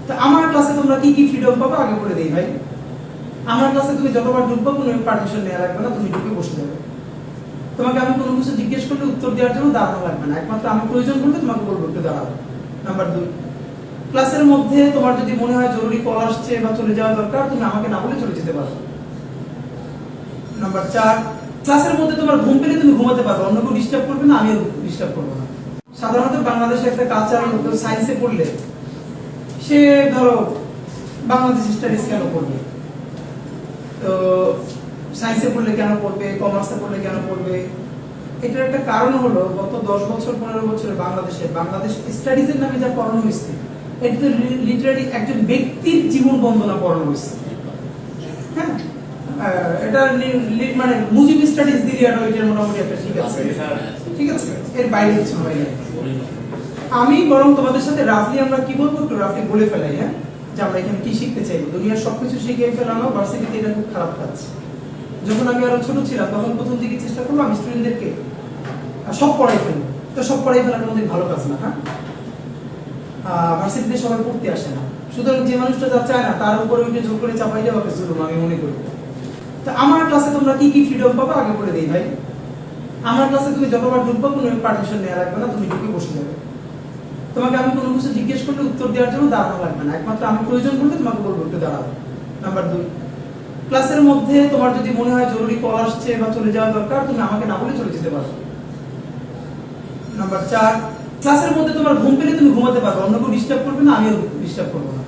তো আমার ক্লাসে তোমরা কি কি ফ্রিডম পাবে আগে বলে দেই ভাই। আমার ক্লাসে তুমি যতবার ঢুকবো কোনো পারমিশন নেওয়া লাগবে না, তুমি ঢুকে বসে যাবে। তোমাকে আমি কোনো কিছু জিজ্ঞেস করলে উত্তর দেওয়ার জন্য দাঁড়ানো লাগবে না, একমাত্র আমি প্রয়োজন করলে তোমাকে বলবো একটু দাঁড়াও। নাম্বার 2, ক্লাসের মধ্যে তোমার যদি মনে হয় জরুরি কল আসছে বা চলে যাওয়া দরকার, তুমি আমাকে না বলে চলে যেতে পারো। নাম্বার 4, ক্লাসের মধ্যে তোমার ঘুম পেলে তুমি ঘুমাতে পারবে, অন্য কেউ ডিস্টার্ব করবে না, আমিও ডিস্টার্ব করবো না। সাধারণত বাংলাদেশে একটা কালচার হলো, কেউ সায়েন্সে পড়লে সে ধরো বাংলাদেশ স্টাডিজ কেন পড়বে, তো সায়েন্সে পড়লে কেন পড়বে, কমার্সে পড়লে কেন পড়বে, এটার একটা কারণ হলো গত 10 বছর 15 বছরে বাংলাদেশ স্টাডিজের নামে যা পড়ানো হয়েছে, এটা লিটারালি একজন ব্যক্তির জীবন বন্দনা পড়ানো হয়েছে। হ্যাঁ, এটা মানে মুজিব স্টাডিজ দিলে আর ওইটার মোটামুটি একটা ঠিক আছে, ঠিক আছে, এর বাইরে কিছু হয় না। আমি বরং তোমাদের সাথে রাফলি আমরা কি বলবো একটু রাফলি বলে ফেলাই, হ্যাঁ, যে আমরা এখানে কি শিখতে চাইবো। দুনিয়ার সবকিছু শিখে ফেলানো ভার্সিটিতে এটা খুব খারাপ কাজ। যখন আমি আরো ছোট ছিলাম তখন প্রথম দিকে চেষ্টা করলাম স্টুডেন্টদেরকে সব পড়াই ফেলবো, তো সব পড়াই ফেলাটা আমাদের ভালো কাজ না। হ্যাঁ, ভার্সিটিতে সবাই পড়তে আসে না, সুতরাং যে মানুষটা যা চায় না তার উপরে ওইটা জোর করে চাপাই দেওয়া হবে জুলুম, আমি মনে করি। তো আমার ক্লাসে তোমরা কি কি ফ্রিডম পাবে আগে বলে দেই ভাই। আমার ক্লাসে তুমি যতবার ঢুকবো কোনো পারমিশন নেওয়া লাগবে না, তুমি ঢুকে বসে যাবে। তোমাকে আমি কোনো কিছু জিজ্ঞেস করলে উত্তর দেওয়ার জন্য দাঁড়ানো লাগবে না, একমাত্র আমি প্রয়োজন করলে তোমাকে বলবো একটু দাঁড়াও। নাম্বার 2, ক্লাসের মধ্যে তোমার যদি মনে হয় জরুরি কল আসছে বা চলে যাওয়া দরকার, তুমি আমাকে না বলে চলে যেতে পারো। নাম্বার 4, ক্লাসের মধ্যে তোমার ঘুম পেলে তুমি ঘুমাতে পারবে, অন্য কেউ ডিস্টার্ব করবে না, আমিও ডিস্টার্ব করবো না।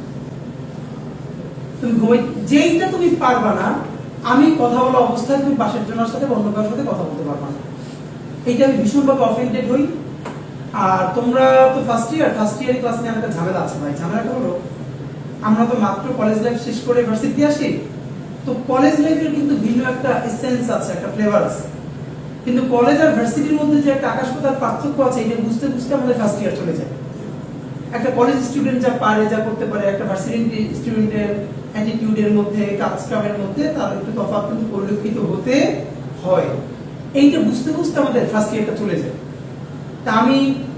তুমি ঘুমাই যেইটা তুমি পারবা না, আমি কথা বলা অবস্থায় তুমি পাশের জনের সাথে অন্য কারোর সাথে কথা বলতে পারবা না। এইটা আমি ভীষণভাবে অফেন্ডেড হই। আর তোমরা তো ফার্স্ট ইয়ার ক্লাস নিয়ে একটা ঝামেলা আছে ভাই। ঝামেলাটা হলো আমরা তো মাত্র কলেজ লাইফ শেষ করে ইউনিভার্সিটি আসি, তো কলেজ লাইফের কিন্তু ভিন্ন একটা এসেন্স আছে, একটা ফ্লেভার আছে। কিন্তু কলেজ আর ভার্সিটির মধ্যে যে একটা আকাশ পাতাল পার্থক্য আছে, এটা বুঝতে বুঝতে আমাদের ফার্স্ট ইয়ার চলে যায়। একটা কলেজ স্টুডেন্ট যা পারে, যা করতে পারে, একটা ভার্সিটি স্টুডেন্টের অ্যাটিটিউডের মধ্যে, কাজকামের মধ্যে তার একটু তফাৎ কিন্তু পরিলক্ষিত হতে হয়। এইটা বুঝতে বুঝতে আমাদের ফার্স্ট ইয়ারটা চলে যায়। তা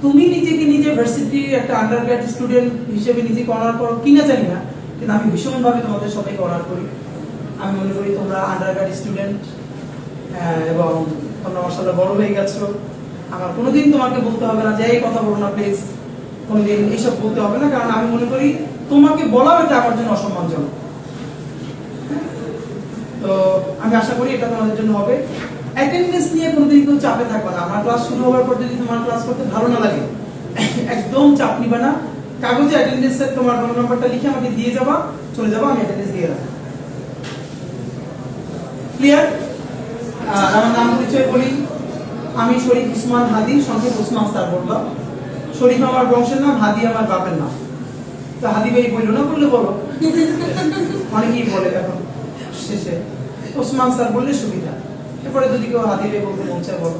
তুমি নিজেকে নিজে ভার্সিটি একটা আন্ডারগ্রেড স্টুডেন্ট হিসেবে নিজেকে অনার করো কিনা জানি না, কিন্তু আমি ভীষণভাবে তোমাদের সবাইকে অনার করি। আমি মনে করি তোমরা আন্ডারগ্রেড স্টুডেন্ট এবং তোমরা মাশাআল্লাহ বড় হয়ে গেছো। আমার কোনোদিন তোমাকে বলতে হবে না যে এই কথা বলো না প্লিজ, কোনোদিন এইসব বলতে হবে না, কারণ আমি মনে করি তোমাকে বলা এটা আমার জন্য অসম্মানজনক। তো আমি আশা করি এটা তোমাদের জন্য হবে। অ্যাটেন্ডেন্স নিয়ে কোনোদিন কেউ চাপে থাকবে না। আমার ক্লাস শুরু হওয়ার পর যদি তোমার ক্লাস করতে ভালো না লাগে, একদম চাপ নিবে না। কাগজে অ্যাটেন্ডেন্সের তোমার রোল নাম্বারটা লিখে আমাকে দিয়ে যাবা, চলে যাবা, আমি অ্যাটেন্ডেন্স দিয়ে রাখবো। ক্লিয়ার? আমার নাম পরিচয় বলি, আমি শরীফ উসমান হাদি, সংক্ষেপ উসমান স্যার বললাম। শরীফ আমার বংশের নাম, হাদি আমার বাপের নাম। তো হাদি ভাই বললো না, বললে বলো, অনেকেই বলে এখন শেষে। উসমান স্যার বললে সুবিধা, এরপরে যদি কেউ হাদি ভাই বলতে মন চায় বলো।